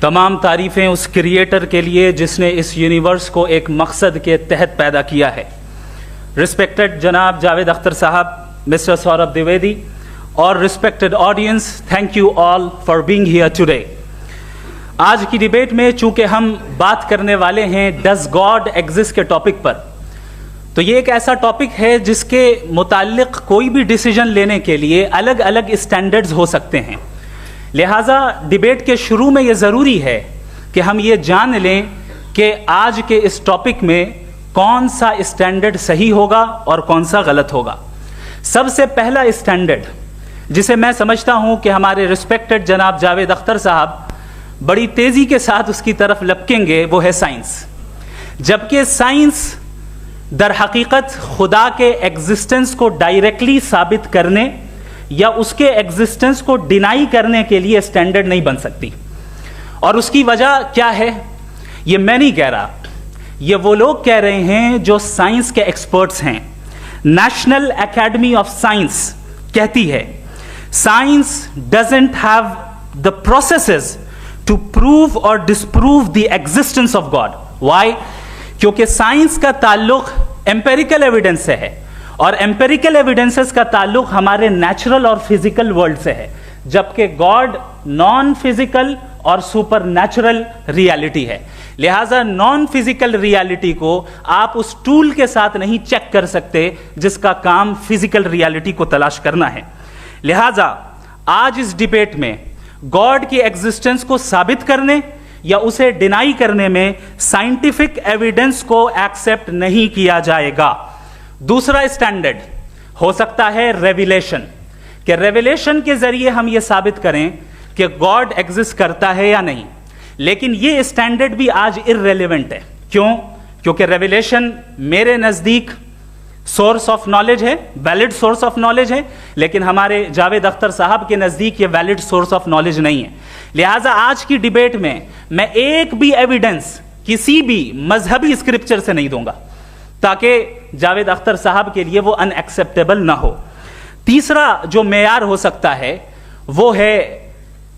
तमाम तारीफ़ें उस क्रिएटर के लिए जिसने इस यूनिवर्स को एक मकसद के तहत पैदा किया है। रिस्पेक्टेड जनाब जावेद अख्तर साहब, मिस्टर सौरभ द्विवेदी और respected audience, thank you all for being here today. आज की डिबेट में चूंकि हम बात करने वाले हैं डज गॉड एग्जिस्ट के टॉपिक पर, तो ये एक ऐसा टॉपिक है जिसके मुताल्लिक कोई भी डिसीजन लेने के लिए अलग अलग स्टैंडर्ड्स हो सकते हैं। लिहाजा डिबेट के शुरू में ये ज़रूरी है कि हम ये जान लें कि आज के इस टॉपिक में कौन सा स्टैंडर्ड सही होगा और कौन सा गलत होगा। सबसे पहला स्टैंडर्ड जिसे मैं समझता हूं कि हमारे रिस्पेक्टेड जनाब जावेद अख्तर साहब बड़ी तेज़ी के साथ उसकी तरफ लपकेंगे, वो है साइंस। जबकि साइंस दर हकीकत खुदा के एग्जिस्टेंस को डायरेक्टली साबित करने या उसके एग्जिस्टेंस को डिनाई करने के लिए स्टैंडर्ड नहीं बन सकती। और उसकी वजह क्या है, ये मैं नहीं कह रहा, ये वो लोग कह रहे हैं जो साइंस के एक्सपर्ट्स हैं। नेशनल एकेडमी ऑफ साइंस कहती है science doesn't have the processes to prove और disprove the existence of God. Why? क्योंकि साइंस का ताल्लुक एम्पेरिकल एविडेंस से है और एम्पेरिकल एविडेंसेस का ताल्लुक हमारे नेचुरल और फिजिकल वर्ल्ड से है, जबकि गॉड नॉन फिजिकल और सुपर नेचुरल रियलिटी है। लिहाजा नॉन फिजिकल रियलिटी को आप उस टूल के साथ नहीं चेक कर सकते जिसका काम फिजिकल रियलिटी को तलाश करना है। लिहाजा आज इस डिबेट में गॉड की एग्जिस्टेंस को साबित करने या उसे डिनाई करने में साइंटिफिक एविडेंस को एक्सेप्ट नहीं किया जाएगा। दूसरा स्टैंडर्ड हो सकता है रेविलेशन, कि रेविलेशन के जरिए हम यह साबित करें कि गॉड एग्जिस्ट करता है या नहीं। लेकिन यह स्टैंडर्ड भी आज इररेलेवेंट है। क्यों? क्योंकि रेविलेशन मेरे नजदीक सोर्स ऑफ नॉलेज है, वैलिड सोर्स ऑफ नॉलेज है, लेकिन हमारे जावेद अख्तर साहब के नजदीक यह वैलिड सोर्स ऑफ नॉलेज नहीं है। लिहाजा आज की डिबेट में मैं एक भी एविडेंस किसी भी मजहबी स्क्रिप्चर से नहीं दूंगा ताकि जावेद अख्तर साहब के लिए वो अनएक्सेप्टेबल ना हो। तीसरा जो मेयार हो सकता है वो है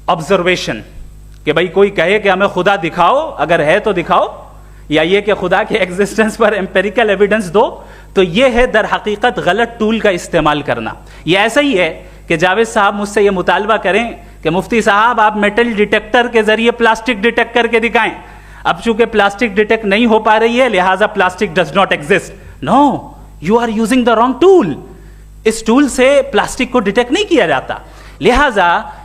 ऑब्जर्वेशन, कि भाई कोई कहे कि हमें खुदा दिखाओ, अगर है तो दिखाओ, या ये कि खुदा के एग्जिस्टेंस पर एम्पेरिकल एविडेंस दो, तो ये है दर हकीकत गलत टूल का इस्तेमाल करना। ये ऐसा ही है कि जावेद साहब मुझसे ये मुतालबा करें कि मुफ्ती साहब आप मेटल डिटेक्टर के जरिए प्लास्टिक डिटेक्ट करके दिखाएं। अब चूंकि प्लास्टिक डिटेक्ट नहीं हो पा रही है लिहाजा plastic does not exist. No, you are using the wrong tool. इस टूल से प्लास्टिक को डिटेक्ट नहीं किया जाता। लिहाजा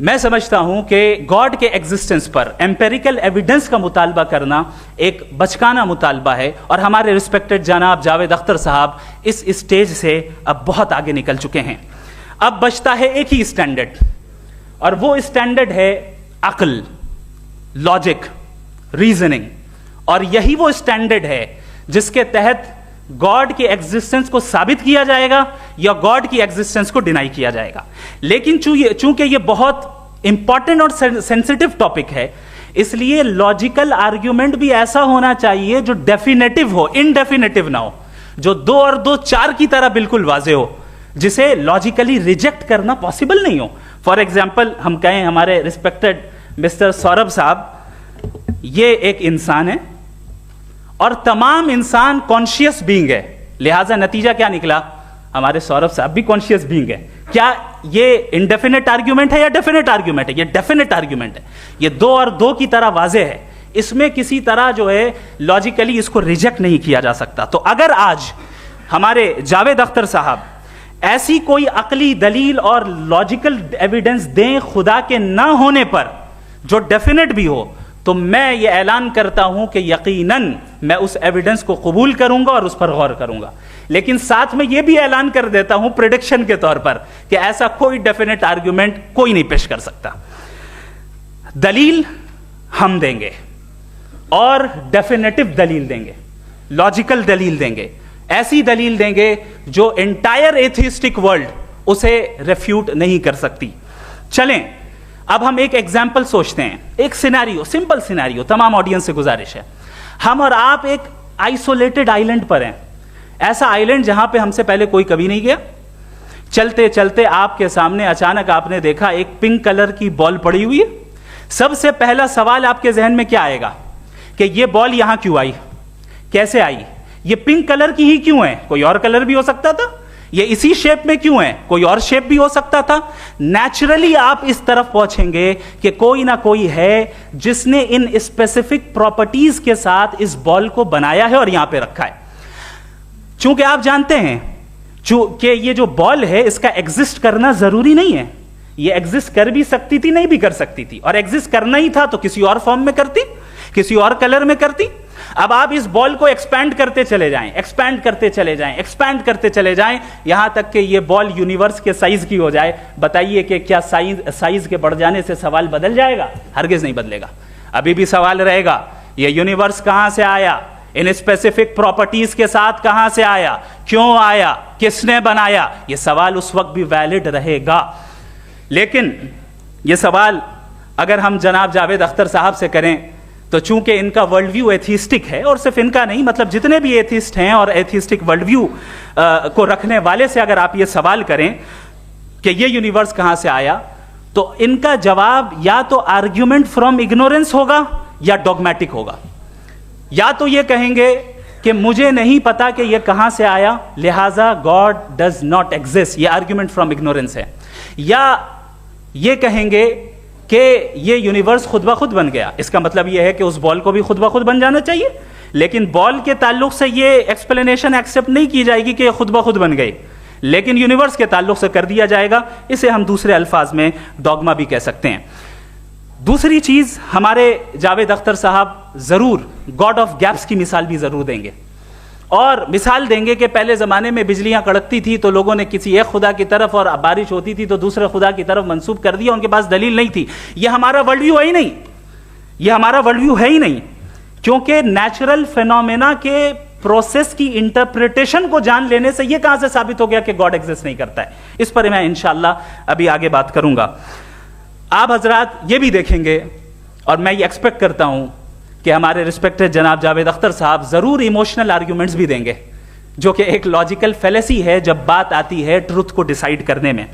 मैं समझता हूं कि गॉड के एग्जिस्टेंस पर एम्पेरिकल एविडेंस का मुतालबा करना एक बचकाना मुतालबा है और हमारे रिस्पेक्टेड जनाब जावेद अख्तर साहब इस स्टेज से अब बहुत आगे निकल चुके हैं। अब बचता है एक ही स्टैंडर्ड और वो स्टैंडर्ड है अक्ल, लॉजिक, रीजनिंग। और यही वो स्टैंडर्ड है जिसके तहत गॉड की एग्जिस्टेंस को साबित किया जाएगा या गॉड की एग्जिस्टेंस को डिनाई किया जाएगा। लेकिन चूंकि ये बहुत इंपॉर्टेंट और सेंसिटिव टॉपिक है, इसलिए लॉजिकल आर्ग्यूमेंट भी ऐसा होना चाहिए जो डेफिनेटिव हो, इनडेफिनेटिव ना हो, जो 2 और 2 4 की तरह बिल्कुल वाजे हो, जिसे लॉजिकली रिजेक्ट करना पॉसिबल नहीं हो। फॉर एग्जाम्पल हम कहें हमारे रिस्पेक्टेड मिस्टर सौरभ साहब, ये एक इंसान है और तमाम इंसान कॉन्शियस बीइंग है। लिहाजा नतीजा क्या निकला, हमारे सौरभ साहब भी कॉन्शियस बीइंग है। क्या ये इनडेफिनेट आर्ग्यूमेंट है या डेफिनेट आर्ग्यूमेंट है? ये डेफिनेट आर्ग्यूमेंट है। ये 2 और 2 की तरह वाजे है, इसमें किसी तरह जो है लॉजिकली इसको रिजेक्ट नहीं किया जा सकता। तो अगर आज हमारे जावेद अख्तर साहब ऐसी कोई अकली दलील और लॉजिकल एविडेंस दें खुदा के ना होने पर जो डेफिनेट भी हो, तो मैं ये ऐलान करता हूं कि यकीनन मैं उस एविडेंस को कबूल करूंगा और उस पर गौर करूंगा। लेकिन साथ में यह भी ऐलान कर देता हूं प्रेडिक्शन के तौर पर कि ऐसा कोई डेफिनेट आर्ग्यूमेंट कोई नहीं पेश कर सकता। दलील हम देंगे और डेफिनेटिव दलील देंगे, लॉजिकल दलील देंगे, ऐसी दलील देंगे जो एंटायर एथिस्टिक वर्ल्ड उसे रेफ्यूट नहीं कर सकती। चलें अब हम एक एग्जाम्पल सोचते हैं, एक सिनेरियो, सिंपल सिनेरियो, तमाम ऑडियंस से गुजारिश है, हम और आप एक आइसोलेटेड आइलैंड पर हैं, ऐसा आइलैंड जहां पे हमसे पहले कोई कभी नहीं गया। चलते चलते आपके सामने अचानक आपने देखा एक पिंक कलर की बॉल पड़ी हुई है, सबसे पहला सवाल आपके जहन में क्या आएगा कि ये बॉल यहां क्यों आई, कैसे आई, ये पिंक कलर की ही क्यों है, कोई और कलर भी हो सकता था, ये इसी शेप में क्यों है, कोई और शेप भी हो सकता था। नेचुरली आप इस तरफ पहुंचेंगे कि कोई ना कोई है जिसने इन स्पेसिफिक प्रॉपर्टीज के साथ इस बॉल को बनाया है और यहां पे रखा है। चूंकि आप जानते हैं कि ये जो बॉल है इसका एग्जिस्ट करना जरूरी नहीं है, ये एग्जिस्ट कर भी सकती थी, नहीं भी कर सकती थी, और एग्जिस्ट करना ही था तो किसी और फॉर्म में करती, किसी और कलर में करती। अब आप इस बॉल को एक्सपैंड करते चले जाएं, एक्सपैंड करते चले जाएं, एक्सपैंड करते चले जाएं, यहां तक कि ये बॉल यूनिवर्स के साइज की हो जाए। बताइए कि क्या साइज के बढ़ जाने से सवाल बदल जाएगा? हरगिज नहीं बदलेगा। अभी भी सवाल रहेगा, ये यूनिवर्स कहां से आया, इन स्पेसिफिक प्रॉपर्टीज के साथ कहां से आया, क्यों आया, किसने बनाया, यह सवाल उस वक्त भी वैलिड रहेगा। लेकिन यह सवाल अगर हम जनाब जावेद अख्तर साहब से करें तो चूंकि इनका वर्ल्ड व्यू एथिस्टिक है, और सिर्फ इनका नहीं, मतलब जितने भी एथिस्ट हैं और एथिस्टिक वर्ल्ड व्यू को रखने वाले से अगर आप ये सवाल करें कि ये यूनिवर्स कहां से आया, तो इनका जवाब या तो आर्ग्यूमेंट फ्रॉम इग्नोरेंस होगा या डॉगमेटिक होगा। या तो ये कहेंगे कि मुझे नहीं पता कि ये कहां से आया, लिहाजा गॉड डज नॉट एग्जिस्ट, ये आर्ग्यूमेंट फ्रॉम इग्नोरेंस है, या ये कहेंगे कि ये यूनिवर्स खुद ब खुद बन गया। इसका मतलब ये है कि उस बॉल को भी खुद ब खुद बन जाना चाहिए, लेकिन बॉल के ताल्लुक से ये एक्सप्लेनेशन एक्सेप्ट नहीं की जाएगी कि ये खुद ब खुद बन गई, लेकिन यूनिवर्स के ताल्लुक से कर दिया जाएगा। इसे हम दूसरे अल्फाज में डॉगमा भी कह सकते हैं। दूसरी चीज, हमारे जावेद अख्तर साहब जरूर गॉड ऑफ गैप्स की मिसाल भी जरूर देंगे, और मिसाल देंगे कि पहले ज़माने में बिजलियां कड़कती थी तो लोगों ने किसी एक खुदा की तरफ, और बारिश होती थी तो दूसरे खुदा की तरफ मंसूब कर दिया, उनके पास दलील नहीं थी। यह हमारा वर्ल्ड व्यू है ही नहीं, यह हमारा वर्ल्ड व्यू है ही नहीं, क्योंकि नेचुरल फिनोमेना के प्रोसेस की इंटरप्रिटेशन को जान लेने से यह कहां से साबित हो गया कि गॉड एग्जिस्ट नहीं करता है। इस पर मैं इंशाअल्लाह अभी आगे बात करूंगा। आप हजरात ये भी देखेंगे, और मैं ये एक्सपेक्ट करता हूं कि हमारे रिस्पेक्टेड जनाब जावेद अख्तर साहब जरूर इमोशनल आर्ग्यूमेंट्स भी देंगे, जो कि एक लॉजिकल फेलेसी है जब बात आती है ट्रुथ को डिसाइड करने में।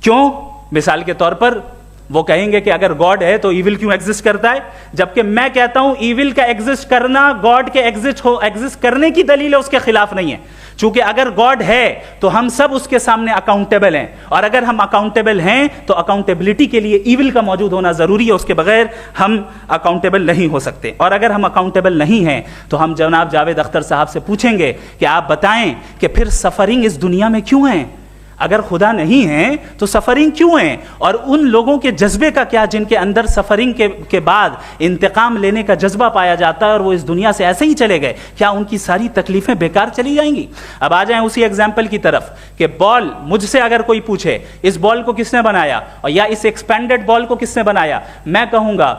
क्यों? मिसाल के तौर पर वो कहेंगे कि अगर गॉड है तो इविल क्यों एग्जिस्ट करता है, जबकि मैं कहता हूं इविल का एग्जिस्ट करना गॉड के एग्जिस्ट करने की दलील है, उसके खिलाफ नहीं है। चूंकि अगर गॉड है तो हम सब उसके सामने अकाउंटेबल हैं, और अगर हम अकाउंटेबल हैं तो अकाउंटेबिलिटी के लिए इविल का मौजूद होना जरूरी है, उसके बगैर हम अकाउंटेबल नहीं हो सकते। और अगर हम अकाउंटेबल नहीं हैं तो हम जनाब जावेद अख्तर साहब से पूछेंगे कि आप बताएं कि फिर सफरिंग इस दुनिया में क्यों है? अगर खुदा नहीं है तो सफरिंग क्यों है? और उन लोगों के जज्बे का क्या जिनके अंदर सफरिंग के बाद इंतकाम लेने का जज्बा पाया जाता है और वो इस दुनिया से ऐसे ही चले गए, क्या उनकी सारी तकलीफें बेकार चली जाएंगी? अब आ जाएं उसी एग्जाम्पल की तरफ कि बॉल, मुझसे अगर कोई पूछे इस बॉल को किसने बनाया और या इस एक्सपेंडेड बॉल को किसने बनाया, मैं कहूंगा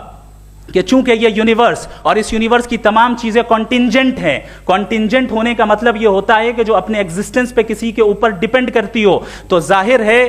कि चूंकि ये यूनिवर्स और इस यूनिवर्स की तमाम चीजें कॉन्टिंजेंट हैं। कॉन्टिंजेंट होने का मतलब ये होता है कि जो अपने एग्जिस्टेंस पे किसी के ऊपर डिपेंड करती हो, तो जाहिर है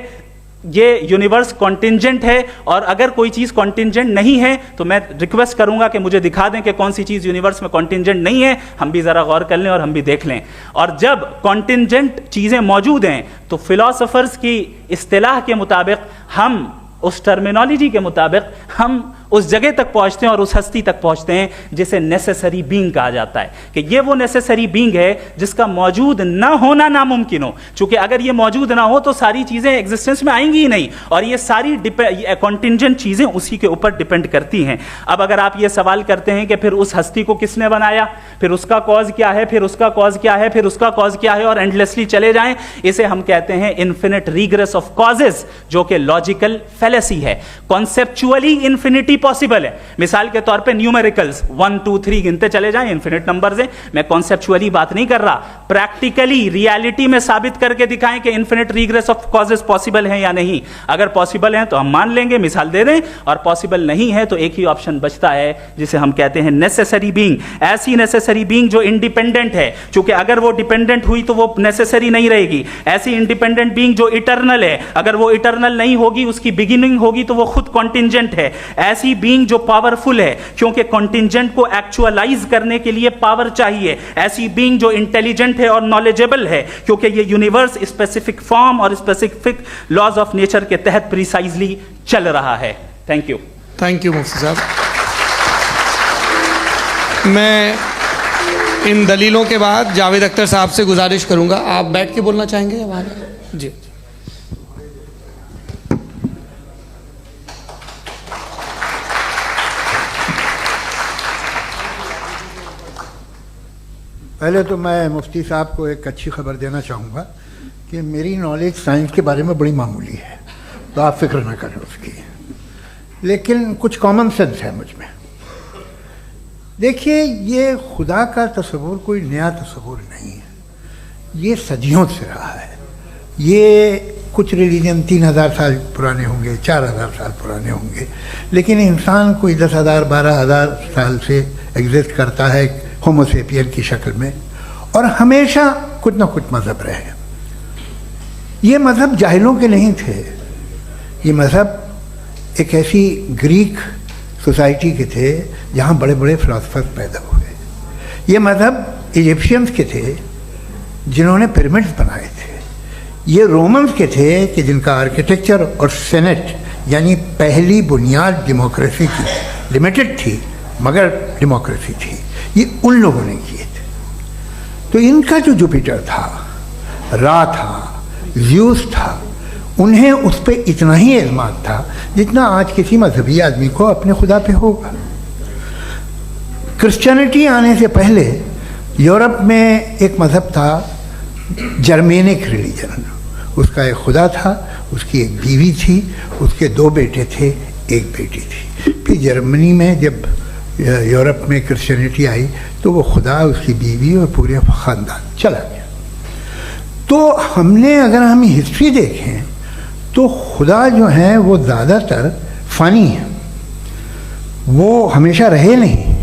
ये यूनिवर्स कॉन्टिंजेंट है। और अगर कोई चीज कॉन्टिंजेंट नहीं है तो मैं रिक्वेस्ट करूंगा कि मुझे दिखा दें कि कौन सी चीज यूनिवर्स में कॉन्टिंजेंट नहीं है, हम भी जरा गौर कर लें और हम भी देख लें। और जब कॉन्टिंजेंट चीजें मौजूद हैं तो फिलोसोफर्स की इस्तिलाह के मुताबिक, हम उस टर्मिनोलॉजी के मुताबिक हम उस जगह तक पहुंचते हैं और उस हस्ती तक पहुंचते हैं जिसे नेसेसरी बीइंग कहा जाता है, कि ये वो नेसेसरी बीइंग है जिसका मौजूद ना होना नामुमकिन हो। क्योंकि अगर ये मौजूद ना हो तो सारी चीजें एग्जिस्टेंस में आएंगी ही नहीं, और ये सारी कॉन्टिंजेंट चीजें उसी के ऊपर डिपेंड करती हैं। अब अगर आप ये सवाल करते हैं कि फिर उस हस्ती को किसने बनाया, फिर उसका कॉज क्या है, फिर उसका कॉज क्या है, फिर उसका कॉज क्या है, और एंडलेसली चले जाएं, इसे हम कहते हैं इन्फिनिट रिग्रेस ऑफ कॉजेस, जो कि लॉजिकल फेलेसी है। कॉन्सेप्चुअली इन्फिनिटी पॉसिबल है। मिसाल के तौर पे न्यूमेरिकल्स 1 2 3 गिनते चले जाएं, इन्फिनिट नंबर्स हैं। मैं कॉन्सेप्चुअली बात नहीं कर रहा, प्रैक्टिकली रियलिटी में साबित करके दिखाएं कि infinite regress of causes possible है या नहीं। अगर पॉसिबल है तो हम मान लेंगे, मिसाल दे दें, और पॉसिबल नहीं है तो एक ही ऑप्शन बचता है जिसे हम कहते हैं नेसेसरी बीइंग। ऐसी नेसेसरी बीइंग जो इंडिपेंडेंट है, क्योंकि अगर वो डिपेंडेंट हुई तो वो नेसेसरी नहीं रहेगी। ऐसी इंडिपेंडेंट बीइंग जो इटर्नल है, अगर वो इटर्नल नहीं होगी, उसकी बिगिनिंग होगी तो वो खुद कॉन्टिंजेंट है। ऐसी बीइंग जो पावरफुल है, क्योंकि कॉन्टिंजेंट को एक्चुअलाइज करने के लिए पावर चाहिए। ऐसी बीइंग जो इंटेलिजेंट है और नॉलेजेबल है, क्योंकि ये यूनिवर्स स्पेसिफिक फॉर्म और स्पेसिफिक लॉज ऑफ नेचर के तहत प्रिसाइजली चल रहा है। Thank you. थैंक यू मुफ्ती साहब। मैं इन दलीलों के बाद जावेद अख्तर साहब से गुजारिश करूंगा, आप बैठ के बोलना चाहेंगे या वहाँ? जी। पहले तो मैं मुफ्ती साहब को एक अच्छी खबर देना चाहूँगा कि मेरी नॉलेज साइंस के बारे में बड़ी मामूली है, तो आप फिक्र ना करें उसकी, लेकिन कुछ कॉमन सेंस है मुझ में। देखिए, ये खुदा का तस्वुर कोई नया तस्वुर नहीं है, ये सदियों से रहा है। ये कुछ रिलीजन 3000 साल पुराने होंगे, 4000 साल पुराने होंगे, लेकिन इंसान कोई 10,000 12,000 साल से एग्जिस्ट करता है होमोसेपियन की शक्ल में, और हमेशा कुछ ना कुछ मज़हब रहे। ये मज़हब जाहिलों के नहीं थे, ये मज़हब एक ऐसी ग्रीक सोसाइटी के थे जहाँ बड़े बड़े फिलोसफर्स पैदा हुए। ये मज़हब इजिप्शियंस के थे जिन्होंने पिरामिड्स बनाए थे। ये रोमन्स के थे कि जिनका आर्किटेक्चर और सेनेट यानी पहली बुनियाद डेमोक्रेसी की लिमिटेड थी मगर डेमोक्रेसी थी, ये उन लोगों ने किए थे। तो इनका जो जुपिटर था, रा था, ज़्यूस था, उन्हें उस पर इतना ही एतमाद था जितना आज किसी मजहबी आदमी को अपने खुदा पे होगा। क्रिश्चियनिटी आने से पहले यूरोप में एक मज़हब था जर्मेनिक रिलीजन, उसका एक खुदा था, उसकी एक बीवी थी, उसके 2 बेटे थे, एक बेटी थी। फिर जर्मनी में जब यूरोप में क्रिश्चियनिटी आई तो वो खुदा, उसकी बीवी और पूरे ख़ानदान चला गया। तो अगर हम हिस्ट्री देखें तो खुदा जो हैं वो ज़्यादातर फ़नी हैं, वो हमेशा रहे नहीं।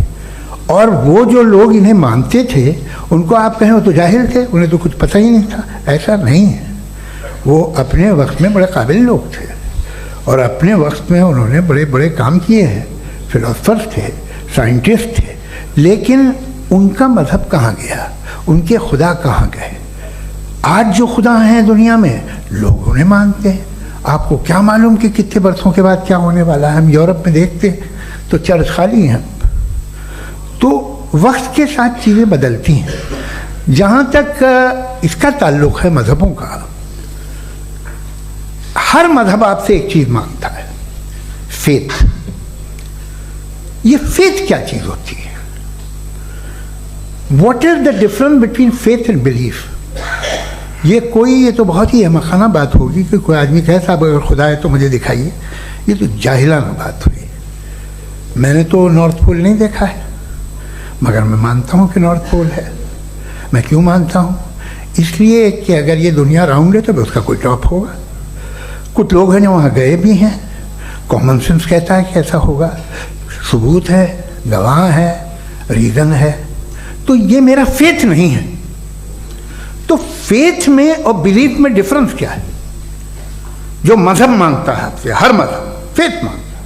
और वो जो लोग इन्हें मानते थे उनको आप कहें वो तो जाहिल थे, उन्हें तो कुछ पता ही नहीं था, ऐसा नहीं है। वो अपने वक्त में बड़े काबिल लोग थे और अपने वक्त में उन्होंने बड़े बड़े काम किए हैं, फिलोसफर्स थे, साइंटिस्ट थे, लेकिन उनका मज़हब कहाँ गया, उनके खुदा कहाँ गए? आज जो खुदा हैं दुनिया में लोग उन्हें मानते हैं। आपको क्या मालूम कि कितने बरसों के बाद क्या होने वाला है? हम यूरोप में देखते तो चर्च खाली हैं। तो वक्त के साथ चीज़ें बदलती हैं। जहाँ तक इसका ताल्लुक़ है मज़हबों का, हर मज़हब आपसे एक चीज़ मांगता है, फेथ। ये फेथ क्या चीज़ होती है? What is the difference between faith and belief? ये तो बहुत ही अहमक़ाना बात होगी कि कोई आदमी कहे साहब अगर खुदा है तो मुझे दिखाइए। ये तो जाहिलाना बात हुई। मैंने तो नॉर्थ पोल नहीं देखा है, मगर मैं मानता हूँ कि नॉर्थ पोल है। मैं क्यों मानता हूँ? इसलिए कि अगर ये दुनिया राउंड है तो उसका कोई टॉप होगा। कुछ लोग हैं जो वहाँ गए भी हैं, कॉमन सेंस कहता है कि ऐसा होगा, सबूत है, गवाह है, रीज़न है। तो ये मेरा फेथ नहीं है। तो फेथ में और बिलीफ में डिफरेंस क्या है? जो मज़हब मांगता है आपसे, हर मज़हब फेथ मांगता है।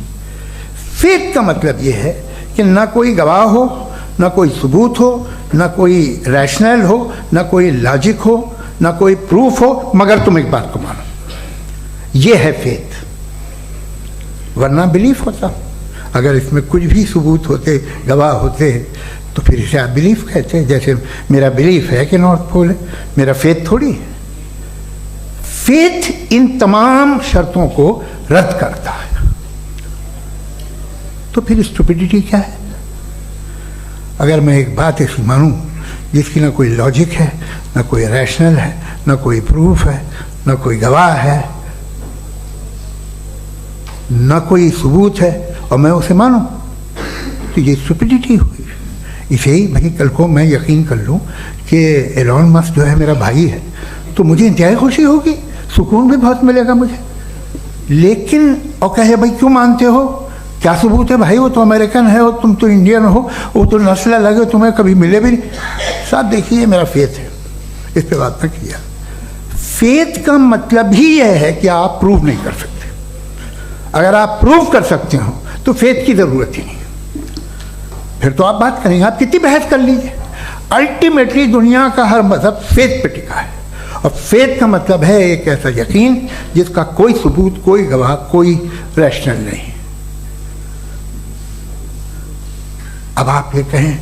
फेथ का मतलब ये है कि ना कोई गवाह हो, ना कोई सबूत हो, ना कोई रैशनल हो, ना कोई लॉजिक हो, ना कोई प्रूफ हो, मगर तुम एक बात को मानो। ये है फेथ। वरना बिलीफ होता। अगर इसमें कुछ भी सबूत होते, गवाह होते, तो फिर इसे आप बिलीफ कहते हैं। जैसे मेरा बिलीफ है कि नॉर्थ पोल है, मेरा फेथ थोड़ी है। फेथ इन तमाम शर्तों को रद्द करता है। तो फिर स्टुपिडिटी क्या है? अगर मैं एक बात ऐसी मानूं जिसकी ना कोई लॉजिक है, ना कोई रैशनल है, ना कोई प्रूफ है, ना कोई गवाह है, ना कोई सबूत है, और मैं उसे मानूं, तो ये स्टुपिडिटी हुई। इसे ही भाई कल को मैं यकीन कर लूँ कि एलॉन मस्क जो है मेरा भाई है, तो मुझे इंतहाई खुशी होगी, सुकून भी बहुत मिलेगा मुझे। लेकिन और कहे भाई क्यों मानते हो, क्या सबूत है भाई, वो तो अमेरिकन है और तुम तो इंडियन हो, वो तो नस्ल अलग है, तुम्हें कभी मिले भी नहीं। साहब देखिए मेरा फेथ है, इस पर बात न किया। फेथ का मतलब ही यह है कि आप प्रूव नहीं कर सकते। अगर आप प्रूव कर सकते हो तो फेथ की ज़रूरत ही नहीं, फिर तो आप बात करेंगे, आप कितनी बहस कर लीजिए। अल्टीमेटली दुनिया का हर मज़हब फेथ पे टिका है, और फेथ का मतलब है एक ऐसा यकीन जिसका कोई सबूत, कोई गवाह, कोई रैशनल नहीं। अब आप ये कहें,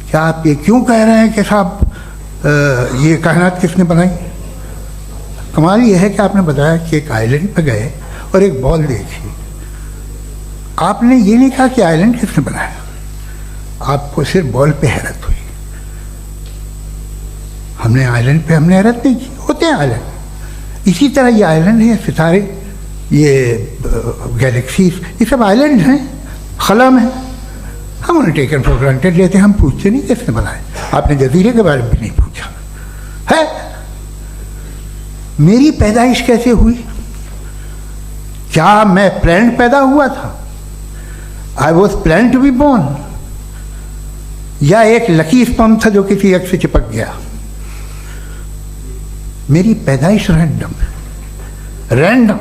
क्या आप ये क्यों कह रहे हैं कि साहब ये कायनात किसने बनाई? कमाल ये है कि आपने बताया कि एक आइलैंड पे गए और एक बॉल देखी। आपने ये नहीं कहा कि आइलैंड किसने बनाया, आपको सिर्फ बॉल पे हैरत हुई। हमने आइलैंड पे हमने हैरत नहीं की, होते हैं आइलैंड। इसी तरह ये आइलैंड है, सितारे, ये गैलेक्सीज, ये सब आइलैंड हैं, खला में। हम उन्हें टेकन फॉर ग्रांटेड लेते हैं, हम पूछते नहीं किसने बनाए। आपने जजीरे के बारे में भी नहीं पूछा है। मेरी पैदाइश कैसे हुई? क्या मैं प्लान पैदा हुआ था? I was plan to be born, या एक लकी स्पर्म था जो किसी एग से चिपक गया? मेरी पैदाइश रैंडम।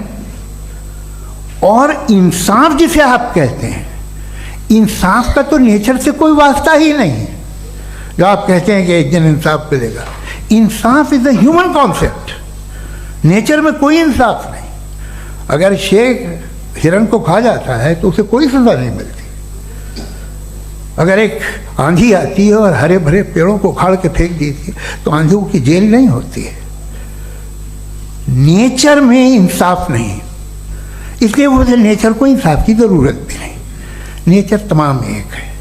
और इंसाफ जिसे आप कहते हैं, इंसाफ का तो नेचर से कोई वास्ता ही नहीं है। जो आप कहते हैं कि एक दिन इंसाफ मिलेगा, इंसाफ is a human concept, nature में कोई इंसाफ नहीं। अगर शेर हिरन को खा जाता है तो उसे कोई सजा नहीं मिलती। अगर एक आंधी आती है और हरे भरे पेड़ों को उखाड़ के फेंक देती है तो आंधियों की जेल नहीं होती है। नेचर में इंसाफ नहीं, इसलिए मुझे नेचर को इंसाफ की ज़रूरत भी नहीं। नेचर तमाम एक है।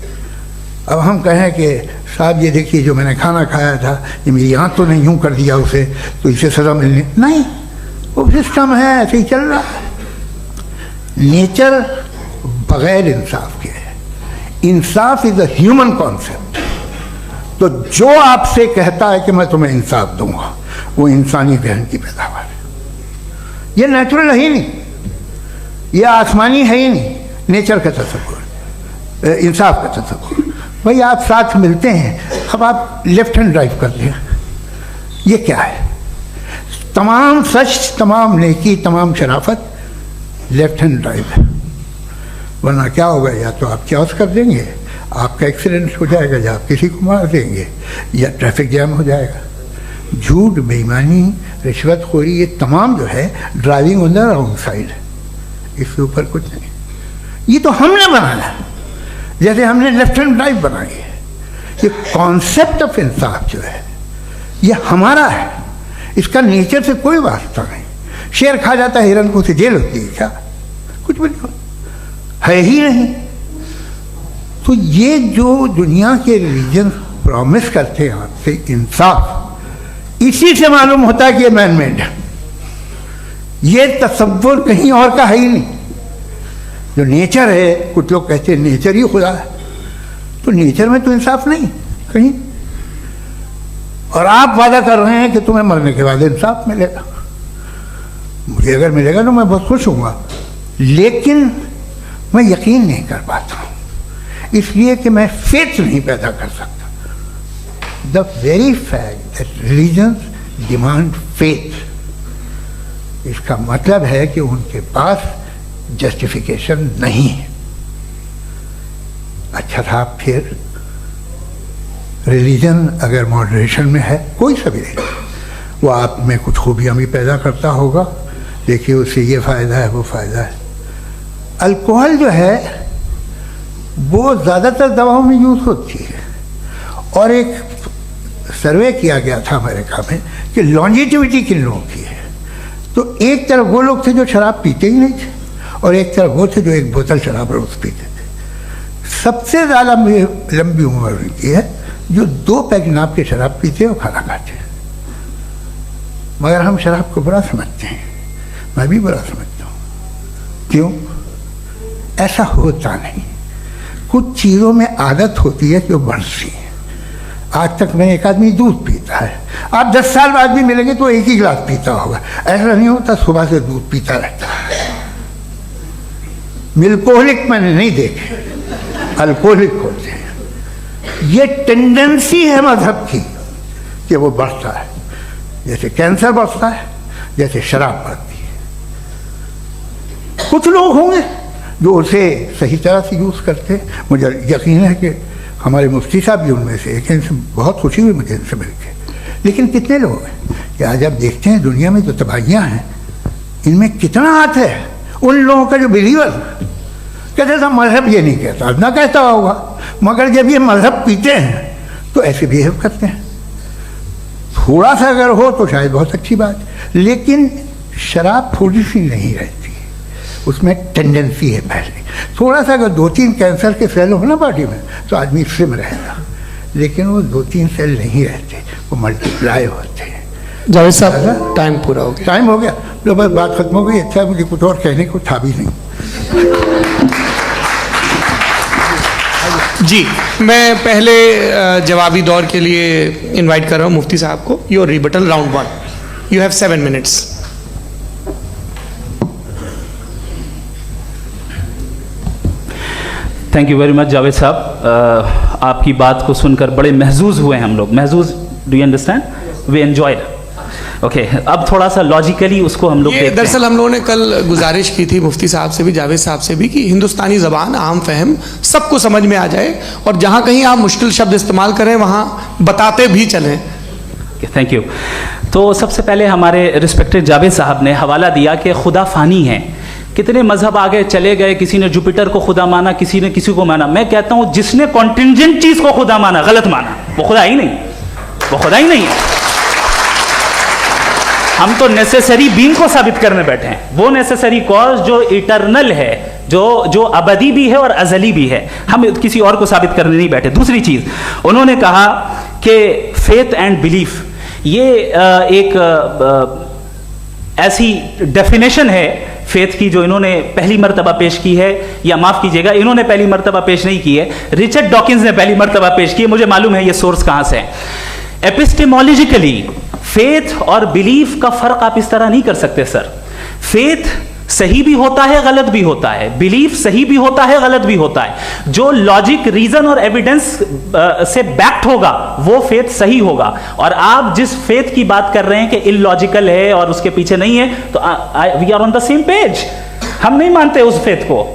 अब हम कहें कि साहब ये देखिए जो मैंने खाना खाया था, ये मेरी आँख तो नहीं यूँ कर दिया उसे, तो इसे सज़ा मिलनी नहीं, वो सिस्टम है, ऐसे ही चल रहा है। नेचर बग़ैर इंसाफ के है। इंसाफ इज़ अ ह्यूमन कॉन्सेप्ट। तो जो आपसे कहता है कि मैं तुम्हें इंसाफ दूंगा, वो इंसानी जहन की पैदावार है। ये नेचुरल है ही नहीं, ये आसमानी है ही नहीं। नेचर का तसव्वुर, इंसाफ का तसव्वुर। भाई आप साथ मिलते हैं, अब आप लेफ्ट हैंड ड्राइव कर लें, ये क्या है? तमाम सच, तमाम नेकी, तमाम शराफत लेफ्ट हैंड ड्राइव है। वरना क्या होगा, या तो आप क्रॉस कर देंगे, आपका एक्सीडेंट हो जाएगा, या आप किसी को मार देंगे, या ट्रैफिक जैम हो जाएगा। झूठ, बेईमानी, रिश्वतखोरी, ये तमाम जो है driving on the wrong side है। इसके ऊपर कुछ नहीं। ये तो हमने बनाया, जैसे हमने लेफ्ट हैंड ड्राइव बनाई है। ये कॉन्सेप्ट ऑफ इंसाफ जो है ये हमारा है, इसका नेचर से कोई वास्ता नहीं। शेर खा जाता है हिरन को, उसे जेल होती है क्या? कुछ भी नहीं है ही नहीं। तो ये जो दुनिया के रिलीजन प्रॉमिस करते हैं आपसे इंसाफ, इसी से मालूम होता है कि ये मैन मेड है। ये तसव्वुर कहीं और का है ही नहीं। जो नेचर है, कुछ लोग कहते हैं नेचर ही खुदा है, तो नेचर में तो इंसाफ नहीं कहीं। और आप वादा कर रहे हैं कि तुम्हें मरने के बाद इंसाफ मिलेगा। मुझे अगर मिलेगा तो मैं बहुत खुश हूँगा, लेकिन मैं यकीन नहीं कर पाता हूँ, इसलिए कि मैं फेथ नहीं पैदा कर सकता। The very fact that religions demand faith, इसका मतलब है कि उनके पास जस्टिफिकेशन नहीं है। अच्छा था, फिर रिलीजन अगर मॉडरेशन में है, कोई सा भी नहीं, वो आप में कुछ खूबियाँ भी पैदा करता होगा। देखिए उससे ये फ़ायदा है, वो फ़ायदा है। अल्कोहल जो है वो ज़्यादातर दवाओं में यूज़ होती है, और एक सर्वे किया गया था अमेरिका में कि लॉन्जिटिविटी किन लोगों की है। तो एक तरफ वो लोग थे जो शराब पीते ही नहीं थे, और एक तरफ वो थे जो एक बोतल शराब रोज़ पीते थे। सबसे ज़्यादा लंबी उम्र उनकी है जो 2 पैक नाप के शराब पीते और खाना खाते हैं। मगर हम शराब को बुरा समझते हैं, मैं भी बुरा समझता हूँ। क्यों? ऐसा होता नहीं। कुछ चीज़ों में आदत होती है कि वो बढ़ती है। आज तक में एक आदमी दूध पीता है, आप 10 साल बाद भी मिलेंगे तो एक ही गिलास पीता होगा। ऐसा नहीं होता, सुबह से दूध पीता रहता है। मिल्कोहलिक मैंने नहीं देखे, अल्कोहलिक होते हैं। ये टेंडेंसी है मजहब की कि वो बढ़ता है, जैसे कैंसर बढ़ता है, जैसे शराब बढ़ती है। कुछ लोग होंगे जो उसे सही तरह से यूज़ करते हैं। मुझे यकीन है कि हमारे मुफ्ती साहब भी उनमें से एक हैं, इनसे बहुत खुशी हुई मुझे इनसे मिलकर। लेकिन कितने लोग हैं कि आज आप देखते हैं दुनिया में जो तबाहियाँ हैं, इनमें कितना हाथ है उन लोगों का जो बिलीवर कहते था मजहब ये नहीं कहता, ना कहता होगा, मगर जब ये मजहब पीते हैं तो ऐसे बिहेव करते हैं। थोड़ा सा अगर हो तो शायद बहुत अच्छी बात, लेकिन शराब थोड़ी सी नहीं रहती, उसमें टेंडेंसी है पहले। थोड़ा सा अगर 2-3 कैंसर के सेल हो ना बॉडी में तो आदमी सिम रहेगा, लेकिन वो 2-3 सेल नहीं रहते, वो मल्टीप्लाई होते हैं। जावेद साहब टाइम पूरा हो गया। टाइम हो गया, तो बस बात खत्म हो गई। अच्छा, मुझे कुछ और कहने को था भी नहीं। जी, मैं पहले जवाबी दौर के लिए इनवाइट कर रहा हूँ मुफ्ती साहब को। Your rebuttal round 1, you have 7 minutes. Thank you very much Javed साहब, आपकी बात को सुनकर बड़े महजूज हुए हम लोग। महजूज, do you understand? We enjoyed. Okay, अब थोड़ा सा लॉजिकली उसको हम लोग देखते हैं। दरअसल हम लोगों ने कल गुजारिश की थी मुफ्ती साहब से भी, जावेद साहब से भी, कि हिंदुस्तानी ज़बान आम फहम सबको समझ में आ जाए, और जहाँ कहीं आप मुश्किल शब्द इस्तेमाल करें वहाँ बताते भी चलें। Thank you. तो सबसे पहले हमारे रिस्पेक्टेड जावेद साहब ने हवाला दिया कि खुदा फ़ानी है, कितने मजहब आगे चले गए, किसी ने जुपिटर को खुदा माना, किसी ने किसी को माना। मैं कहता हूँ जिसने कॉन्टिंजेंट चीज़ को खुदा माना, गलत माना, वो खुदा ही नहीं, वो खुदा ही नहीं है। हम तो नेसेसरी बीइंग को साबित करने बैठे हैं, वो नेसेसरी कॉज जो इटरनल है, जो अबदी भी है और अजली भी है। हम किसी और को साबित करने नहीं बैठे। दूसरी चीज उन्होंने कहा कि फेथ एंड बिलीफ, ये एक ऐसी डेफिनेशन है फेथ की जो इन्होंने पहली मर्तबा पेश की है, या माफ कीजिएगा इन्होंने पहली मर्तबा पेश नहीं की है, रिचर्ड डॉकिंस ने पहली मर्तबा पेश की है। मुझे मालूम है ये सोर्स कहां से है। एपिस्टेमोलॉजिकली फेथ और बिलीफ का फर्क आप इस तरह नहीं कर सकते सर। फेथ सही भी होता है, गलत भी होता है, बिलीफ सही भी होता है, गलत भी होता है। जो लॉजिक, रीजन और एविडेंस से बैक्ड होगा वो फेथ सही होगा। और आप जिस फेथ की बात कर रहे हैं कि इलॉजिकल है और उसके पीछे नहीं है, तो we are on the same page. हम नहीं मानते उस फेथ को,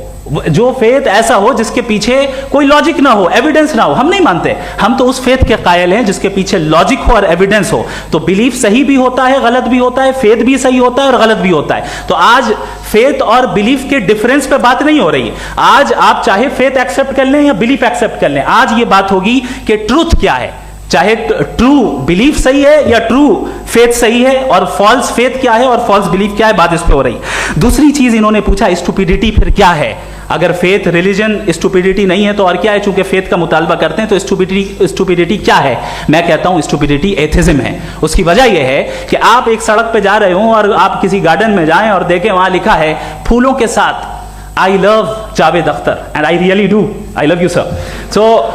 जो फेथ ऐसा हो जिसके पीछे कोई लॉजिक ना हो, एविडेंस ना हो, हम नहीं मानते। हम तो उस फेथ के कायल हैं जिसके पीछे लॉजिक हो और एविडेंस हो। तो बिलीफ सही भी होता है, गलत भी होता है, फेथ भी सही होता है और गलत भी होता है। तो आज फेथ और बिलीफ के डिफरेंस पे बात नहीं हो रही। आज आप चाहे फेथ एक्सेप्ट कर लें या बिलीफ एक्सेप्ट कर लें, आज ये बात होगी कि ट्रूथ क्या है। चाहे ट्रू बिलीफ सही है या ट्रू फेथ सही है, और फॉल्स फेथ क्या है और फॉल्स बिलीफ क्या है, बात इस पे हो रही। दूसरी चीज इन्होंने पूछा स्टुपिडिटी फिर क्या है। अगर फेथ रिलीजन स्टुपिडिटी नहीं है तो और क्या है? चूंकि फेथ का मुतालबा करते हैं तो स्टुपिडिटी क्या है? मैं कहता हूं स्टुपिडिटी एथिज्म है। उसकी वजह यह है कि आप एक सड़क पे जा रहे हो और आप किसी गार्डन में जाएं और देखें वहां लिखा है फूलों के साथ I love Javed Akhtar, and I really do, I love you sir. So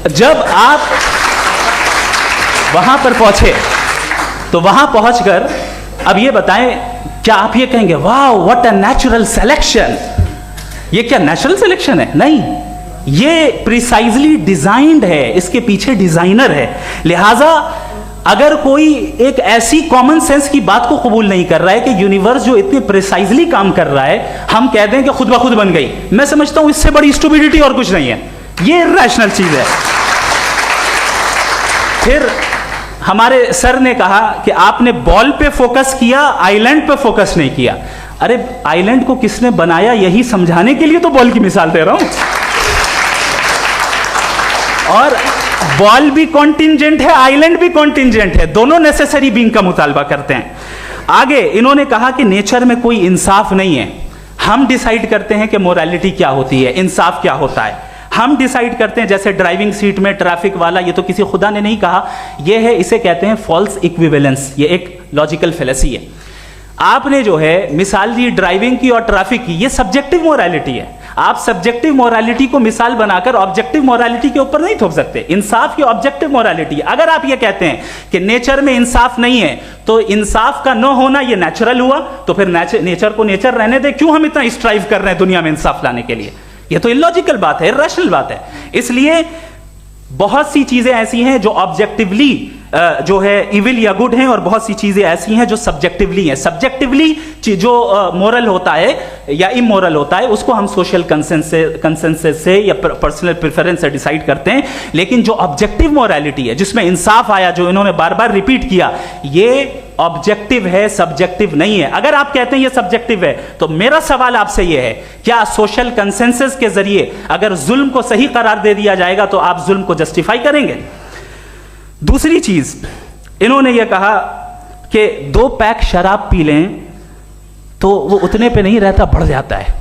जब आप वहां पर पहुंचे तो वहां पहुंचकर अब ये बताएं, क्या आप ये कहेंगे वाह व्हाट अ नेचुरल सिलेक्शन? ये क्या नेचुरल सिलेक्शन है? नहीं, ये प्रिसाइजली डिजाइंड है, इसके पीछे डिजाइनर है। लिहाजा अगर कोई एक ऐसी कॉमन सेंस की बात को कबूल नहीं कर रहा है कि यूनिवर्स जो इतने प्रिसाइजली काम कर रहा है, हम कह दें कि खुद ब खुद बन गई, मैं समझता हूं इससे बड़ी स्टुपिडिटी और कुछ नहीं है। ये इर्रेशनल चीज है। फिर हमारे सर ने कहा कि आपने बॉल पे फोकस किया, आइलैंड पे फोकस नहीं किया। अरे आइलैंड को किसने बनाया यही समझाने के लिए तो बॉल की मिसाल दे रहा हूं। और बॉल भी कॉन्टिंजेंट है, आइलैंड भी कॉन्टिंजेंट है, दोनों नेसेसरी बीइंग का मुतालबा करते हैं। आगे इन्होंने कहा कि नेचर में कोई इंसाफ नहीं है। हम डिसाइड करते हैं कि मोरालिटी क्या होती है, इंसाफ क्या होता है। हम डिसाइड करते हैं, जैसे ड्राइविंग सीट में ट्रैफिक वाला, ये तो किसी खुदा ने नहीं कहा, ये है, इसे कहते हैं फॉल्स इक्विवेलेंस। ये एक लॉजिकल फेलेसी है। आपने जो है मिसाल दी ड्राइविंग की और ट्रैफिक की, ये सब्जेक्टिव मोरालिटी है। आप सब्जेक्टिव मोरालिटी को मिसाल बनाकर ऑब्जेक्टिव मोरालिटी के ऊपर नहीं थोप सकते। इंसाफ की ऑब्जेक्टिव मोरालिटी। अगर आप ये कहते हैं कि नेचर में इंसाफ नहीं है तो इंसाफ का न होना ये नेचुरल हुआ, तो फिर नेचर को नेचर रहने दे, क्यों हम इतना स्ट्राइव कर रहे हैं दुनिया में इंसाफ लाने के लिए? ये तो इलॉजिकल बात है, इर्रेशनल बात है। इसलिए बहुत सी चीजें ऐसी हैं जो ऑब्जेक्टिवली जो है इविल या गुड हैं, और बहुत सी चीजें ऐसी हैं जो सब्जेक्टिवली हैं। सब्जेक्टिवली जो मोरल होता है या इमोरल होता है उसको हम सोशल कंसेंसस से या पर्सनल प्रेफरेंस से डिसाइड करते हैं। लेकिन जो ऑब्जेक्टिव मोरालिटी है जिसमें इंसाफ आया, जो इन्होंने बार बार रिपीट किया, ये ऑब्जेक्टिव है, सब्जेक्टिव नहीं है। अगर आप कहते हैं ये सब्जेक्टिव है, तो मेरा सवाल आपसे ये है, क्या सोशल कंसेंसस के जरिए अगर जुल्म को सही करार दे दिया जाएगा तो आप जुल्म को जस्टिफाई करेंगे? दूसरी चीज, इन्होंने ये कहा कि 2 पैक शराब पी लें तो वो उतने पे नहीं रहता, बढ़ जाता है।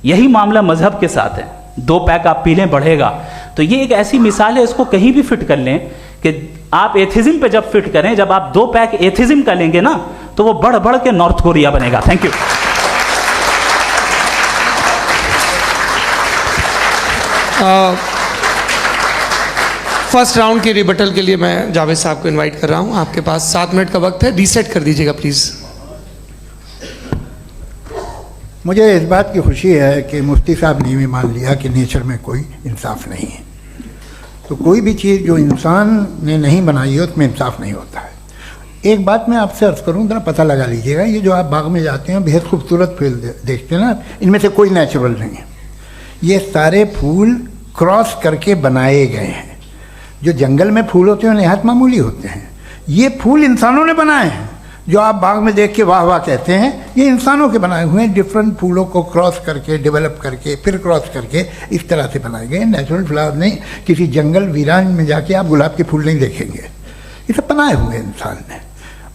यही मामला मजहब के साथ है, 2 पैक आप पी लें बढ़ेगा। तो ये एक ऐसी मिसाल है, इसको कहीं भी फिट कर लें कि आप एथिज्म पे जब फिट करें, जब आप 2 पैक एथिज्म का लेंगे ना, तो वो बढ़ बढ़ के नॉर्थ कोरिया बनेगा। Thank you. फर्स्ट राउंड के रिबटल के लिए मैं जावेद साहब को इनवाइट कर रहा हूं। आपके पास 7 मिनट का वक्त है, रीसेट कर दीजिएगा प्लीज। मुझे इस बात की खुशी है कि मुफ्ती साहब ने भी मान लिया कि नेचर में कोई इंसाफ नहीं है। तो कोई भी चीज़ जो इंसान ने नहीं बनाई है उसमें इंसाफ नहीं होता है। एक बात मैं आपसे अर्ज़ करूँ, ज़रा पता लगा लीजिएगा, ये जो आप बाग में जाते हैं बेहद खूबसूरत फूल देखते हैं ना, इनमें से कोई नेचुरल नहीं है। ये सारे फूल क्रॉस करके बनाए गए हैं। जो जंगल में फूल होते हैं नहायत मामूली होते हैं, ये फूल इंसानों ने बनाए हैं। जो आप बाग में देख के वाह वाह कहते हैं, ये इंसानों के बनाए हुए हैं। डिफरेंट फूलों को क्रॉस करके, डेवलप करके, फिर क्रॉस करके इस तरह से बनाए गए। नेचुरल फ्लावर नहीं। किसी जंगल वीरान में जाके आप गुलाब के फूल नहीं देखेंगे। ये सब बनाए हुए इंसान ने,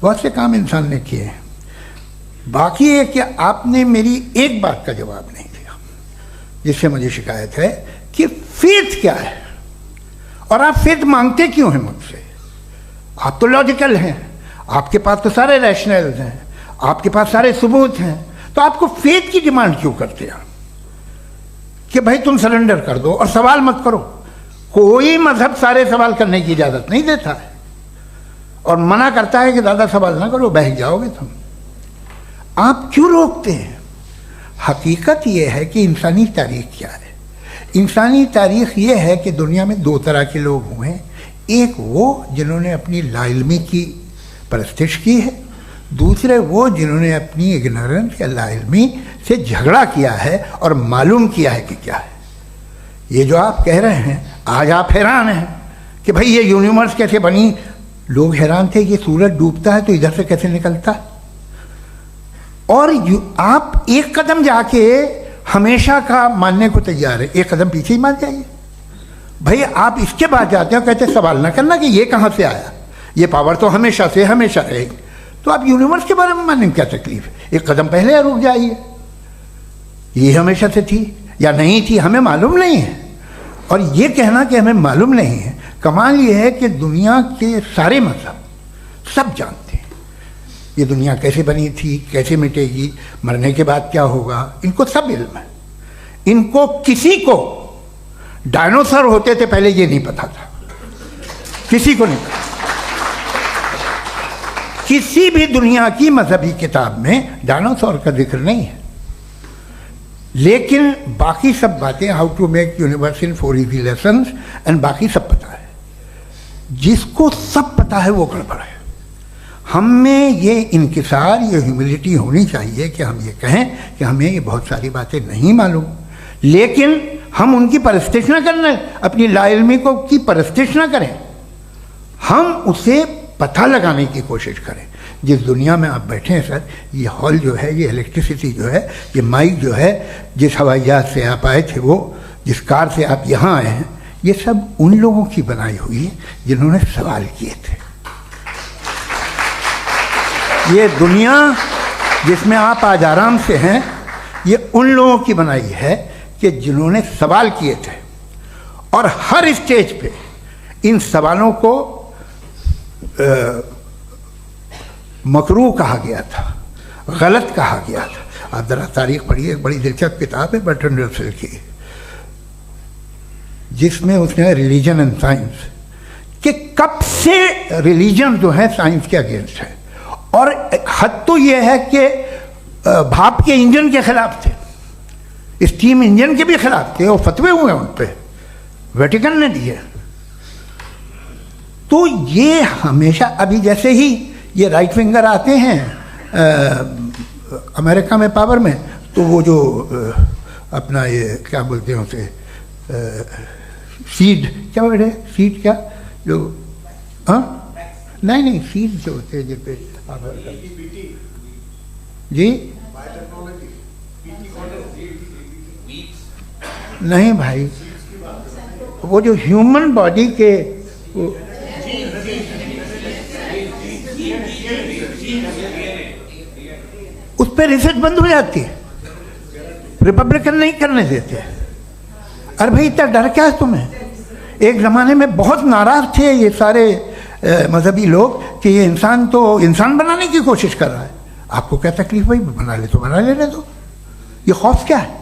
बहुत से काम इंसान ने किए हैं। बाकी है कि आपने मेरी एक बात का जवाब नहीं दिया, जिससे मुझे शिकायत है कि फेथ क्या है और आप फेथ मांगते क्यों हैं मुझसे? आप तो लॉजिकल हैं, आपके पास तो सारे रैशनल्स हैं, आपके पास सारे सबूत हैं, तो आपको फेथ की डिमांड क्यों करते हैं कि भाई तुम सरेंडर कर दो और सवाल मत करो? कोई मजहब सारे सवाल करने की इजाजत नहीं देता है और मना करता है कि ज़्यादा सवाल ना करो, बह जाओगे तुम। आप क्यों रोकते हैं? हकीकत यह है कि इंसानी तारीख क्या है। इंसानी तारीख ये है कि दुनिया में 2 तरह के लोग हुए हैं। एक वो जिन्होंने अपनी लाइल्मी की परस्तिश की है, दूसरे वो जिन्होंने अपनी इग्नोरेंस या लाइल्मी से झगड़ा किया है और मालूम किया है कि क्या है। ये जो आप कह रहे हैं, आज आप हैरान हैं कि भाई ये यूनिवर्स कैसे बनी। लोग हैरान थे कि सूरज डूबता है तो इधर से कैसे निकलता है। और आप एक कदम जाके हमेशा का मानने को तैयार है, एक कदम पीछे ही मान जाइए। भाई आप इसके बाद जाते हो, कहते सवाल ना करना कि ये कहाँ से आया, ये पावर तो हमेशा से हमेशा रहेगी। तो आप यूनिवर्स के बारे में मानने में क्या तकलीफ है? एक कदम पहले रुक जाइए। ये हमेशा से थी या नहीं थी, हमें मालूम नहीं है। और ये कहना कि हमें मालूम नहीं है, कमाल ये है कि दुनिया के सारे मजहब सब जानते हैं ये दुनिया कैसे बनी थी, कैसे मिटेगी, मरने के बाद क्या होगा, इनको सब इल्म है। इनको किसी को डायनासोर होते थे पहले ये नहीं पता था, किसी को नहीं पता। किसी भी दुनिया की मजहबी किताब में डायनासोर का जिक्र नहीं है। लेकिन बाकी सब बातें, how to make universe in 4 easy lessons and बाकी सब पता है। जिसको सब पता है वो गड़बड़ है। हम में ये इंकिसार, ये ह्यूमिलिटी होनी चाहिए कि हम ये कहें कि हमें ये बहुत सारी बातें नहीं मालूम, लेकिन हम उनकी परस्तिश ना करें, अपनी लाइल्मी को की परस्तिश ना करें, हम उसे पता लगाने की कोशिश करें। जिस दुनिया में आप बैठे हैं सर, ये हॉल जो है, ये इलेक्ट्रिसिटी जो है, ये माइक जो है, जिस हवाई जहाज से आप आए थे, वो जिस कार से आप यहाँ आए हैं, ये सब उन लोगों की बनाई हुई है जिन्होंने सवाल किए थे। ये दुनिया जिसमें आप आज आराम से हैं, ये उन लोगों की बनाई है कि जिन्होंने सवाल किए थे। और हर स्टेज पे इन सवालों को मकरूह कहा गया था, गलत कहा गया था। आप जरा तारीख पढ़िए, एक बड़ी दिलचस्प किताब है बर्ट्रैंड रसेल की, जिसमें उसने रिलीजन एंड साइंस कि कब से रिलीजन जो है साइंस के अगेंस्ट है। और हद तो ये है कि भाप के इंजन के खिलाफ थे, स्टीम इंजन के भी खिलाफ थे, और फतवे हुए उन पे, वेटिकन ने दिए। तो ये हमेशा, अभी जैसे ही ये राइट विंगर आते हैं अमेरिका में पावर में, तो वो जो अपना ये क्या बोलते हैं उसे, सीड क्या बोलते हैं, सीड क्या जो, हाँ नहीं नहीं, सीज जो होते हैं जिन पे आप जी नहीं भाई, वो जो ह्यूमन बॉडी के उस पर रिसर्च बंद हो जाती है, रिपब्लिकन नहीं करने देते। अरे भाई इतना डर क्या है तुम्हें? एक ज़माने में बहुत नाराज़ थे ये सारे मजहबी लोग कि ये इंसान तो इंसान बनाने की कोशिश कर रहा है। आपको क्या तकलीफ भाई, बना ले तो बना लेने दो, ये खौफ क्या है?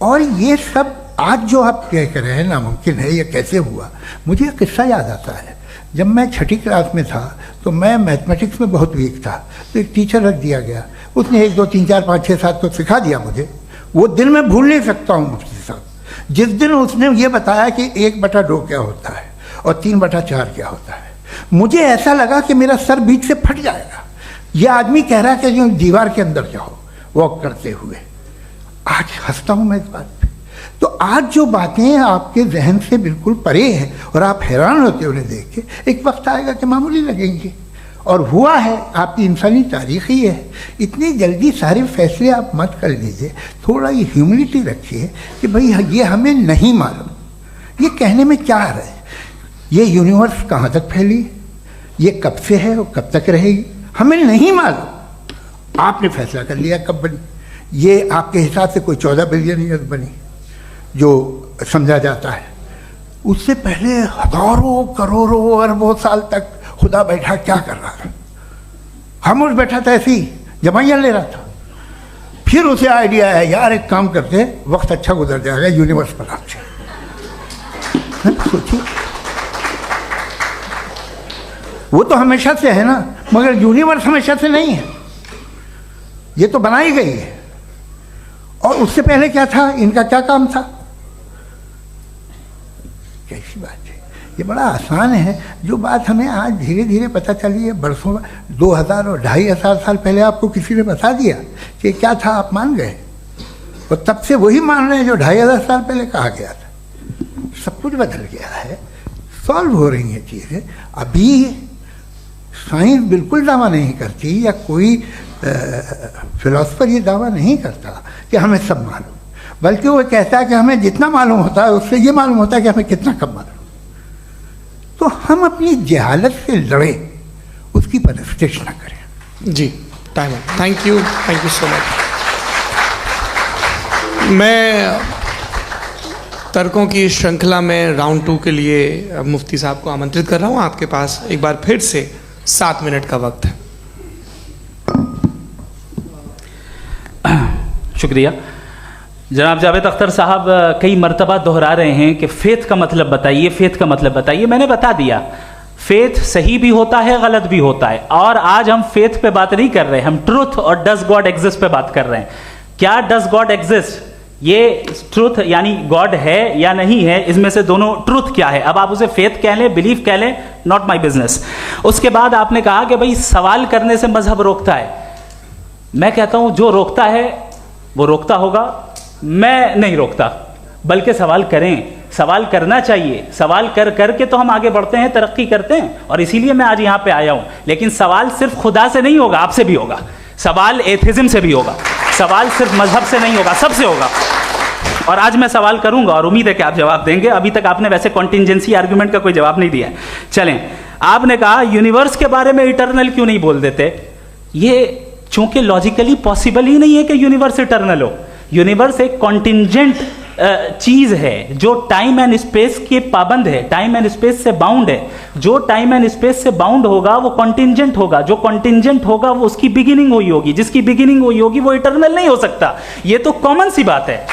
और ये सब आज जो आप कह रहे हैं नामुमकिन है, ये कैसे हुआ? मुझे एक किस्सा याद आता है। जब मैं छठी क्लास में था तो मैं मैथमेटिक्स में बहुत वीक था, तो एक टीचर रख दिया गया, उसने 1 2 3 4 5 6 7 तो सिखा दिया मुझे। वो दिन मैं भूल नहीं सकता हूँ मुफ्ती साहब, जिस दिन उसने ये बताया कि 1/2 क्या होता है और 3/4 क्या होता है, मुझे ऐसा लगा कि मेरा सर बीच से फट जाएगा। ये आदमी कह रहा है कि जो दीवार के अंदर जाओ वॉक करते हुए। आज हंसता हूँ मैं इस बात पे। तो आज जो बातें आपके जहन से बिल्कुल परे हैं और आप हैरान होते हो उन्हें देख के, एक वक्त आएगा कि मामूली लगेंगे। और हुआ है, आपकी इंसानी तारीख ही है। इतनी जल्दी सारे फैसले आप मत कर लीजिए, थोड़ा ये ह्यूमिलिटी रखिए कि भाई ये हमें नहीं मालूम। ये कहने में क्या आ रहा है? ये यूनिवर्स कहाँ तक फैली, ये कब से है और कब तक रहेगी, हमें नहीं मालूम। आपने फैसला कर लिया कब बनी। ये आपके हिसाब से कोई 14 बिलियन ईयर बनी जो समझा जाता है। उससे पहले हजारों करोड़ों अरबों साल तक खुदा बैठा क्या कर रहा था? खामोश बैठा था, ऐसी जमाइयाँ ले रहा था। फिर उसे आइडिया है, यार एक काम करते, वक्त अच्छा गुजर जाएगा, यूनिवर्स बनाते। सोचिए, वो तो हमेशा से है ना, मगर यूनिवर्स हमेशा से नहीं है, ये तो बनाई गई है। और उससे पहले क्या था, इनका क्या काम था? कैसी बात है, ये बड़ा आसान है। जो बात हमें आज धीरे धीरे पता चली है, बरसों 2000 और 2500 साल पहले आपको किसी ने बता दिया कि क्या था, आप मान गए, और तब से वही मान रहे हैं जो 2500 साल पहले कहा गया था। सब कुछ बदल गया है, सॉल्व हो रही हैं चीज़ें। अभी साइंस बिल्कुल दावा नहीं करती, या कोई फिलोसफर ये दावा नहीं करता कि हमें सब मालूम, बल्कि वो कहता है कि हमें जितना मालूम होता है उससे ये मालूम होता है कि हमें कितना कम मालूम। तो हम अपनी जहालत से लड़े, उसकी परस्तिश न करें। जी, time. Thank you so much. मैं तर्कों की श्रृंखला में राउंड 2 के लिए मुफ्ती साहब को आमंत्रित कर रहा हूँ। आपके पास एक बार फिर से 7 मिनट का वक्त है। शुक्रिया। जनाब जावेद अख्तर साहब कई मर्तबा दोहरा रहे हैं कि फेथ का मतलब बताइए, फेथ का मतलब बताइए। मैंने बता दिया, फेथ सही भी होता है, गलत भी होता है। और आज हम फेथ पे बात नहीं कर रहे, हम ट्रुथ और डज गॉड एग्जिस्ट पे बात कर रहे हैं। क्या डज गॉड एग्जिस्ट, ये ट्रुथ यानी गॉड है या नहीं है, इसमें से दोनों ट्रुथ क्या है। अब आप उसे फेथ कह लें, बिलीफ कह लें, नॉट माई बिजनेस। उसके बाद आपने कहा कि भाई सवाल करने से मजहब रोकता है। मैं कहता हूं जो रोकता है वो रोकता होगा, मैं नहीं रोकता, बल्कि सवाल करें, सवाल करना चाहिए। सवाल कर करके तो हम आगे बढ़ते हैं, तरक्की करते हैं, और इसीलिए मैं आज यहां पे आया हूं। लेकिन सवाल सिर्फ खुदा से नहीं होगा, आपसे भी होगा। सवाल एथिज्म से भी होगा, सवाल सिर्फ मजहब से नहीं होगा, सबसे होगा। और आज मैं सवाल करूंगा और उम्मीद है कि आप जवाब देंगे। अभी तक आपने वैसे कॉन्टिंजेंसी आर्गुमेंट का कोई जवाब नहीं दिया है। चलें, आपने कहा यूनिवर्स के बारे में इटर्नल क्यों नहीं बोल देते। ये चूंकि लॉजिकली पॉसिबल ही नहीं है कि यूनिवर्स इटर्नल हो। यूनिवर्स एक कॉन्टिंजेंट चीज है जो टाइम एंड स्पेस के पाबंद है, टाइम एंड स्पेस से बाउंड है। जो टाइम एंड स्पेस से बाउंड होगा वो कॉन्टिंजेंट होगा, जो कॉन्टिंजेंट होगा वो उसकी बिगिनिंग हुई होगी, जिसकी बिगिनिंग हुई होगी वो इटर्नल नहीं हो सकता। ये तो कॉमन सी बात है।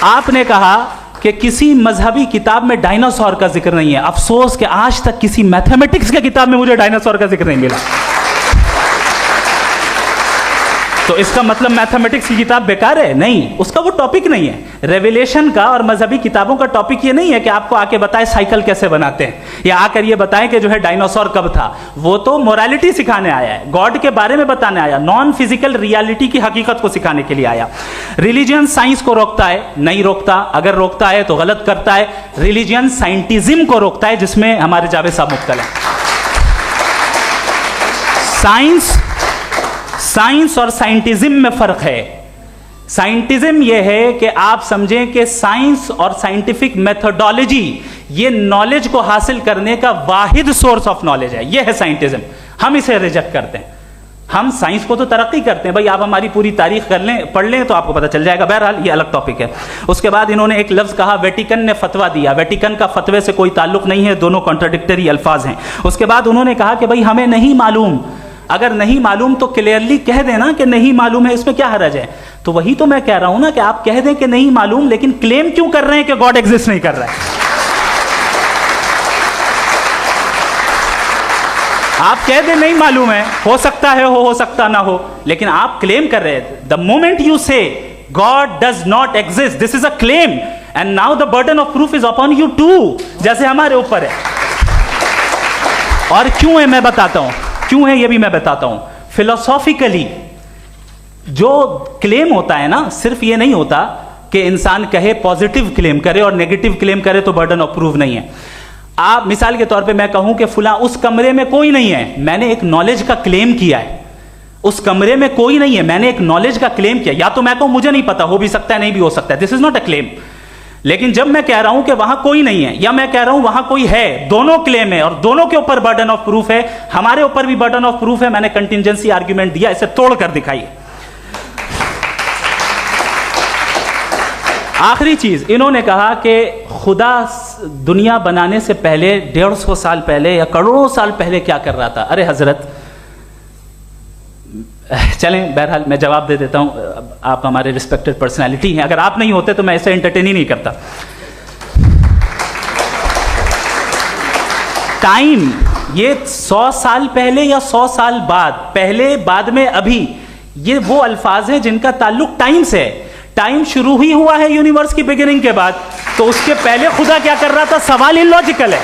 आपने कहा कि किसी मजहबी किताब में डायनासोर का जिक्र नहीं है। अफसोस कि आज तक किसी मैथमेटिक्स की किताब में मुझे डायनासोर का जिक्र नहीं मिला। तो इसका मतलब मैथमेटिक्स की किताब बेकार है? नहीं, उसका वो टॉपिक नहीं है। रेवलेशन का और मजहबी किताबों का टॉपिक ये नहीं है कि आपको आके बताए साइकिल कैसे बनाते हैं, या आकर ये बताएं कि जो है डायनासोर कब था। वो तो मोरालिटी सिखाने आया है, गॉड के बारे में बताने आया, नॉन फिजिकल रियलिटी की हकीकत को सिखाने के लिए आया। रिलीजियन साइंस को रोकता है? नहीं रोकता। अगर रोकता है तो गलत करता है। रिलीजियन साइंटिज्म को रोकता है, जिसमें हमारे जावेद साहब मुब्तला हैं। साइंस और साइंटिज्म में फर्क है। साइंटिज्म यह है कि आप समझें कि साइंस और साइंटिफिक मेथोडोलॉजी ये नॉलेज को हासिल करने का वाहिद सोर्स ऑफ नॉलेज है, यह है साइंटिज्म। हम इसे रिजेक्ट करते हैं। हम साइंस को तो तरक्की करते हैं, भाई आप हमारी पूरी तारीख कर लें, पढ़ लें तो आपको पता चल जाएगा। बहरहाल ये अलग टॉपिक है। उसके बाद इन्होंने एक लफ्ज कहा, वेटिकन ने फतवा दिया। वेटिकन का फतवे से कोई ताल्लुक नहीं है, दोनों कॉन्ट्राडिक्टरी अल्फाज हैं। उसके बाद उन्होंने कहा कि भाई हमें नहीं मालूम। अगर नहीं मालूम तो क्लियरली कह देना कि नहीं मालूम है, इसमें क्या हरज है? तो वही तो मैं कह रहा हूं ना कि आप कह दें कि नहीं मालूम, लेकिन क्लेम क्यों कर रहे हैं कि गॉड एग्जिस्ट नहीं कर रहा है? आप कह दें नहीं मालूम है, हो सकता है हो सकता ना हो, लेकिन आप क्लेम कर रहे हैं। The moment you say God does not exist, this is a claim, and now the burden of proof is upon you too, जैसे हमारे ऊपर है। और क्यों है मैं बताता हूं, क्यों है ये भी मैं बताता हूं। फिलोसॉफिकली जो क्लेम होता है ना, सिर्फ ये नहीं होता कि इंसान कहे पॉजिटिव क्लेम करे और नेगेटिव क्लेम करे तो बर्डन ऑफ प्रूफ नहीं है। आप मिसाल के तौर पे मैं कहूं कि फुला उस कमरे में कोई नहीं है, मैंने एक नॉलेज का क्लेम किया है। उस कमरे में कोई नहीं है, मैंने एक नॉलेज का क्लेम किया। या तो मैं कहूं मुझे नहीं पता, हो भी सकता है नहीं भी हो सकता है, this is not a claim. लेकिन जब मैं कह रहा हूं कि वहां कोई नहीं है, या मैं कह रहा हूं वहां कोई है, दोनों क्लेम है और दोनों के ऊपर बर्डन ऑफ प्रूफ है। हमारे ऊपर भी बर्डन ऑफ प्रूफ है, मैंने कंटिजेंसी आर्ग्यूमेंट दिया, इसे तोड़कर दिखाइए। आखिरी चीज इन्होंने कहा कि खुदा दुनिया बनाने से पहले 150 साल पहले या करोड़ों साल पहले क्या कर रहा था। अरे हजरत, चलें बहरहाल मैं जवाब दे देता हूं, आप हमारे रिस्पेक्टेड पर्सनालिटी हैं, अगर आप नहीं होते तो मैं इसे एंटरटेन ही नहीं करता। टाइम, ये 100 साल पहले या 100 साल बाद, पहले बाद में अभी, ये वो अल्फाज हैं जिनका ताल्लुक टाइम से है। टाइम शुरू ही हुआ है यूनिवर्स की बिगिनिंग के बाद, तो उसके पहले खुदा क्या कर रहा था? सवाल इलॉजिकल है,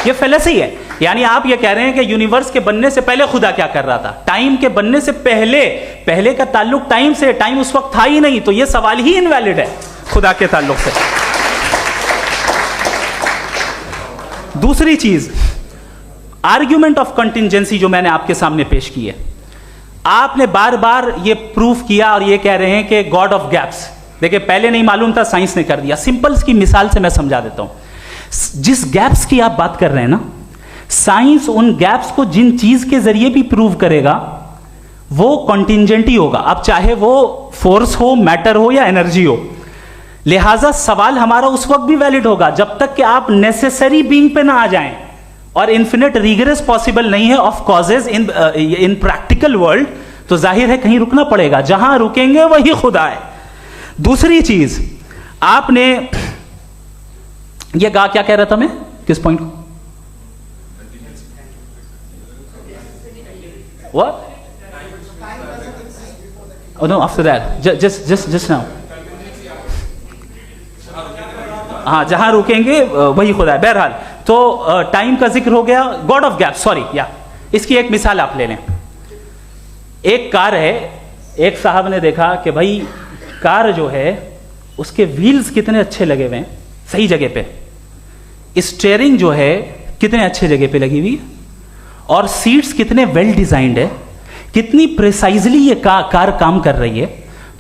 ये फेलेसी है। यानी आप ये कह रहे हैं कि यूनिवर्स के बनने से पहले खुदा क्या कर रहा था? टाइम के बनने से पहले, पहले का ताल्लुक टाइम से, टाइम उस वक्त था ही नहीं, तो ये सवाल ही इनवैलिड है खुदा के ताल्लुक से। दूसरी चीज, आर्ग्यूमेंट ऑफ कंटिजेंसी जो मैंने आपके सामने पेश की है, आपने बार बार ये प्रूफ किया और ये कह रहे हैं कि गॉड ऑफ गैप्स। देखिए पहले नहीं मालूम था, साइंस ने कर दिया। सिंपल की मिसाल से मैं समझा देता हूं। जिस गैप्स की आप बात कर रहे हैं ना, साइंस उन गैप्स को जिन चीज के जरिए भी प्रूव करेगा वो कॉन्टिजेंट ही होगा, अब चाहे वो फोर्स हो, मैटर हो या एनर्जी हो। लिहाजा सवाल हमारा उस वक्त भी वैलिड होगा जब तक कि आप नेसेसरी बीइंग पे ना आ जाएं, और इन्फिनिट रिगरेस पॉसिबल नहीं है of causes in practical world, तो जाहिर है कहीं रुकना पड़ेगा, जहां रुकेंगे वही खुदा है। दूसरी चीज, आपने ये कहा, क्या कह रहा था मैं, किस पॉइंट को? What? Oh no, after that, just now. हाँ, जहां रुकेंगे वही खुदा है। बहरहाल तो टाइम का जिक्र हो गया, गॉड ऑफ गैप, सॉरी, या इसकी एक मिसाल आप ले लें। एक कार है, एक साहब ने देखा कि भाई कार जो है उसके व्हील्स कितने अच्छे लगे हुए हैं, सही जगह पे, स्टीयरिंग जो है कितने अच्छे जगह पे लगी हुई है, और सीट्स कितने वेल डिजाइंड है, कितनी प्रिसाइजली ये कार काम कर रही है,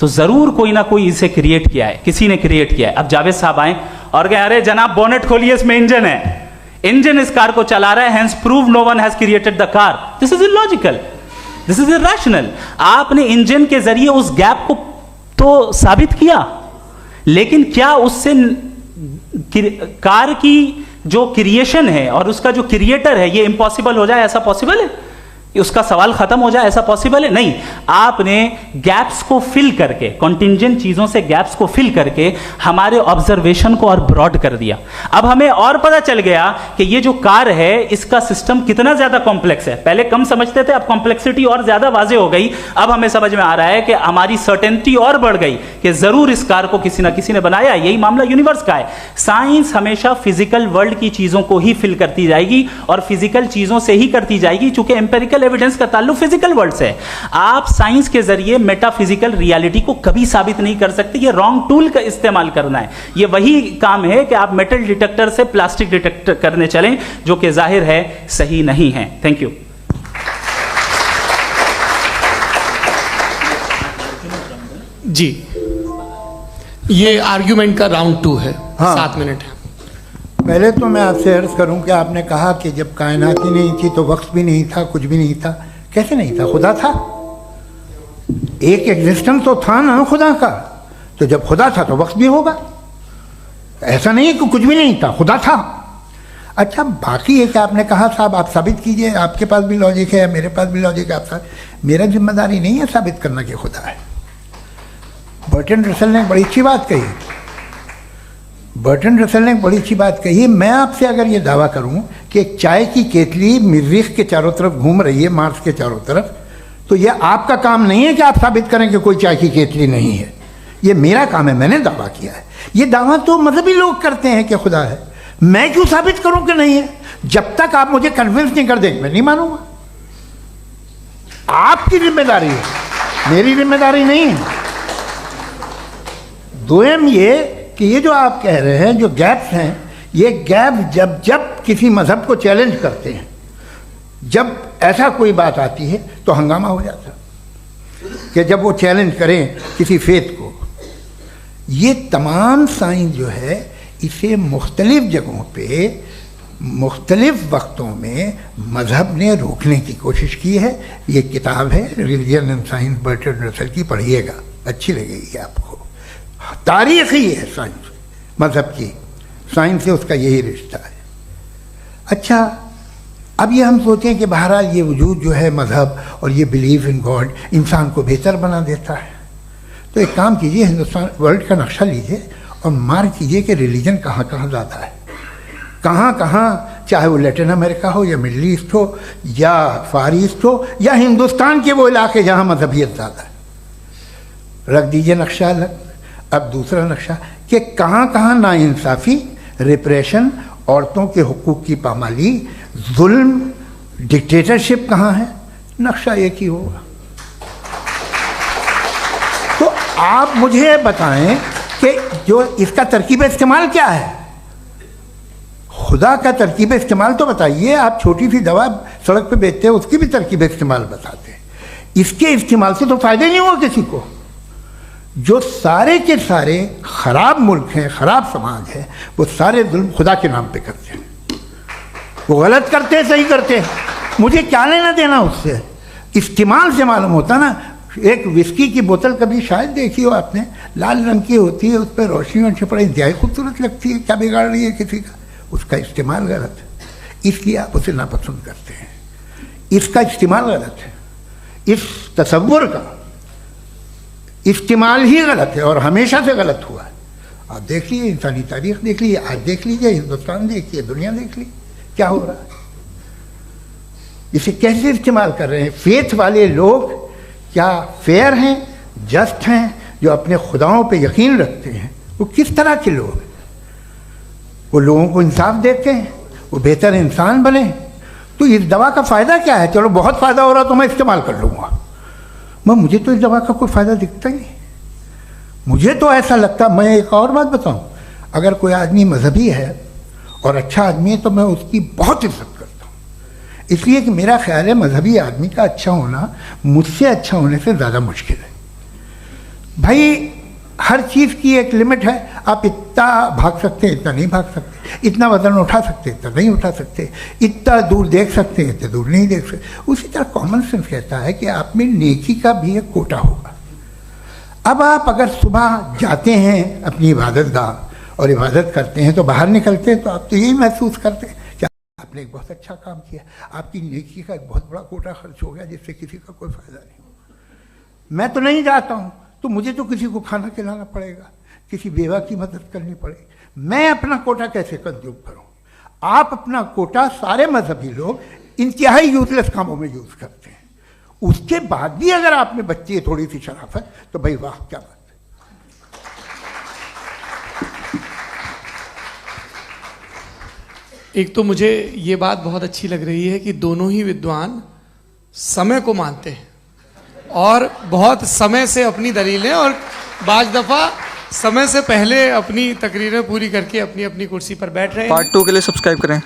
तो जरूर कोई ना कोई इसे क्रिएट किया है, किसी ने क्रिएट किया है। अब जावेद साहब आए और कहे, अरे जनाब बोनेट खोलिए, इसमें इंजन है, इंजन इस कार को चला रहा है, hence prove no one has created the car. This is illogical, this is irrational. आपने इंजन के जरिए उस गैप को तो साबित किया, लेकिन क्या उससे कार की जो क्रिएशन है और उसका जो क्रिएटर है ये इम्पॉसिबल हो जाए? ऐसा पॉसिबल है? उसका सवाल खत्म हो जाए, ऐसा पॉसिबल है? नहीं। आपने गैप्स को फिल करके, कॉन्टिंजेंट चीजों से गैप्स को फिल करके हमारे ऑब्जर्वेशन को और ब्रॉड कर दिया। अब हमें और पता चल गया कि ये जो कार है इसका सिस्टम कितना ज्यादा कॉम्प्लेक्स है। पहले कम समझते थे, अब कॉम्प्लेक्सिटी और ज्यादा वाजे हो गई। अब हमें समझ में आ रहा है कि हमारी सर्टेनिटी और बढ़ गई कि जरूर इस कार को किसी ना किसी ने बनाया। यही मामला यूनिवर्स का है। साइंस हमेशा फिजिकल वर्ल्ड की चीजों को ही फिल करती जाएगी और फिजिकल चीजों से ही करती जाएगी, चूंकि एम्पेरिकल एविडेंस का ताल्लुक फिजिकल वर्ल्ड से है। आप साइंस के जरिए मेटाफिजिकल रियलिटी को कभी साबित नहीं कर सकते। ये रॉन्ग टूल का इस्तेमाल करना है। ये वही काम है कि आप मेटल डिटेक्टर से प्लास्टिक डिटेक्टर करने चलें, जो कि जाहिर है सही नहीं है। Thank you. जी, ये आर्ग्यूमेंट का राउंड 2 है। हाँ। 7 मिनट है। पहले तो मैं आपसे अर्ज करूं कि आपने कहा कि जब कायनात ही नहीं थी तो वक्त भी नहीं था, कुछ भी नहीं था। कैसे नहीं था? खुदा था। एक एग्जिस्टेंस तो था ना खुदा का। तो जब खुदा था तो वक्त भी होगा। ऐसा नहीं है कि कुछ भी नहीं था, खुदा था। अच्छा, बाकी एक आपने कहा साहब आप साबित कीजिए, आपके पास भी लॉजिक है, मेरे पास भी लॉजिक है। आप मेरा जिम्मेदारी नहीं है साबित करना कि खुदा है। बर्टन रसल ने बड़ी अच्छी बात कही। बर्टन रसल ने बड़ी अच्छी बात कही। मैं आपसे अगर ये दावा करूं कि एक चाय की केतली मरीख के चारों तरफ घूम रही है, मार्स के चारों तरफ, तो ये आपका काम नहीं है कि आप साबित करें कि कोई चाय की केतली नहीं है। ये मेरा काम है, मैंने दावा किया है। ये दावा तो मजहबी लोग करते हैं कि खुदा है। मैं क्यों साबित करूं कि नहीं है? जब तक आप मुझे कन्विंस नहीं कर देंगे मैं नहीं मानूंगा। आपकी जिम्मेदारी है, मेरी जिम्मेदारी नहीं है। दोयम ये कि ये जो आप कह रहे हैं, जो गैप्स हैं, ये गैप जब जब किसी मजहब को चैलेंज करते हैं, जब ऐसा कोई बात आती है तो हंगामा हो जाता है कि जब वो चैलेंज करें किसी फेथ को। ये तमाम साइंस जो है इसे मुख्तलिफ जगहों पे मुख्तलिफ वक्तों में मजहब ने रोकने की कोशिश की है। ये किताब है religion and science, Burton Russell की, पढ़िएगा, अच्छी लगेगी आपको। तारीख ही है साइंस, मजहब की साइंस से उसका यही रिश्ता है। अच्छा, अब ये हम सोचें कि बहरहाल ये वजूद जो है मजहब और ये बिलीव इन गॉड इंसान को बेहतर बना देता है। तो एक काम कीजिए, हिंदुस्तान वर्ल्ड का नक्शा लीजिए और मार्क कीजिए कि रिलीजन कहाँ कहाँ ज़्यादा है, कहाँ कहाँ, चाहे वो लैटिन अमेरिका हो या मिडल ईस्ट हो या फार ईस्ट हो या हिंदुस्तान के वो इलाके जहाँ मजहबियत ज़्यादा है। रख दीजिए नक्शा अलग। अब दूसरा नक्शा कि कहाँ कहाँ नाइंसाफ़ी, रिप्रेशन, औरतों के हुकूक की पामाली, जुल्म, डिक्टेटरशिप कहाँ है, नक्शा एक ही होगा। तो आप मुझे बताएं कि जो इसका तरकीब इस्तेमाल क्या है? खुदा का तरकीब इस्तेमाल तो बताइए। आप छोटी सी दवा सड़क पे बेचते हैं, उसकी भी तरकीब इस्तेमाल बताते हैं। इसके इस्तेमाल से तो फ़ायदे नहीं हुआ किसी को। जो सारे के सारे ख़राब मुल्क हैं, ख़राब समाज है, वो सारे जुल्म खुदा के नाम पे करते हैं। वो गलत करते हैं, सही करते हैं, मुझे क्या लेना देना उससे? इस्तेमाल से मालूम होता ना। एक विस्की की बोतल कभी शायद देखी हो आपने, लाल रंग की होती है, उस पर रोशनी और छपड़ा इंतहाई खूबसूरत लगती है, क्या बिगाड़ रही है किसी का? उसका इस्तेमाल गलत है, इसलिए आप उसे नापसंद करते हैं। इसका इस्तेमाल गलत है, इस तसव्वुर का इस्तेमाल ही गलत है और हमेशा से गलत हुआ है। आप देख लीजिए, इंसानी तारीख देख लीजिए, आज देख लीजिए, हिंदुस्तान देखिए, दुनिया देख लीजिए, क्या हो रहा है। इसे कैसे इस्तेमाल कर रहे हैं फेथ वाले लोग? क्या फेयर हैं, जस्ट हैं, जो अपने खुदाओं पे यकीन रखते हैं? वो किस तरह के लोग हैं? वो लोगों को इंसाफ देते हैं, वो बेहतर इंसान बने। तो इस दवा का फ़ायदा क्या है? चलो बहुत फ़ायदा हो रहा तो मैं इस्तेमाल कर लूँगा। मुझे तो इस दवा का कोई फ़ायदा दिखता ही नहीं। मुझे तो ऐसा लगता, मैं एक और बात बताऊं, अगर कोई आदमी मजहबी है और अच्छा आदमी है तो मैं उसकी बहुत इज्जत करता हूँ, इसलिए कि मेरा ख्याल है मजहबी आदमी का अच्छा होना मुझसे अच्छा होने से ज़्यादा मुश्किल है। भाई, हर चीज़ की एक लिमिट है। आप इतना भाग सकते हैं, इतना नहीं भाग सकते, इतना वजन उठा सकते, इतना नहीं उठा सकते, इतना दूर देख सकते हैं, इतना दूर नहीं देख सकते। उसी तरह कॉमन सेंस कहता है कि आप में नेकी का भी एक कोटा होगा। अब आप अगर सुबह जाते हैं अपनी इबादत गाह और इबादत करते हैं तो बाहर निकलते हैं तो आप तो यही महसूस करते हैं आपने एक बहुत अच्छा काम किया, आपकी नेकी का एक बहुत बड़ा कोटा खर्च हो गया जिससे किसी का कोई फायदा नहीं हो। मैं तो नहीं जाता हूँ, तो मुझे तो किसी को खाना खिलाना पड़ेगा, किसी बेवा की मदद करनी पड़ेगी। मैं अपना कोटा कैसे कंज्यूम करूँ? आप अपना कोटा, सारे मजहबी लोग इंतहाई यूजलेस कामों में यूज करते हैं। उसके बाद भी अगर आप में बच्ची है थोड़ी सी शराफत, तो भाई वाह, क्या बात है। एक तो मुझे ये बात बहुत अच्छी लग रही है कि दोनों ही विद्वान समय को मानते हैं और बहुत समय से अपनी दलीलें और बाज दफा समय से पहले अपनी तकरीरें पूरी करके अपनी अपनी कुर्सी पर बैठ रहे हैं। पार्ट 2 के लिए सब्सक्राइब करें।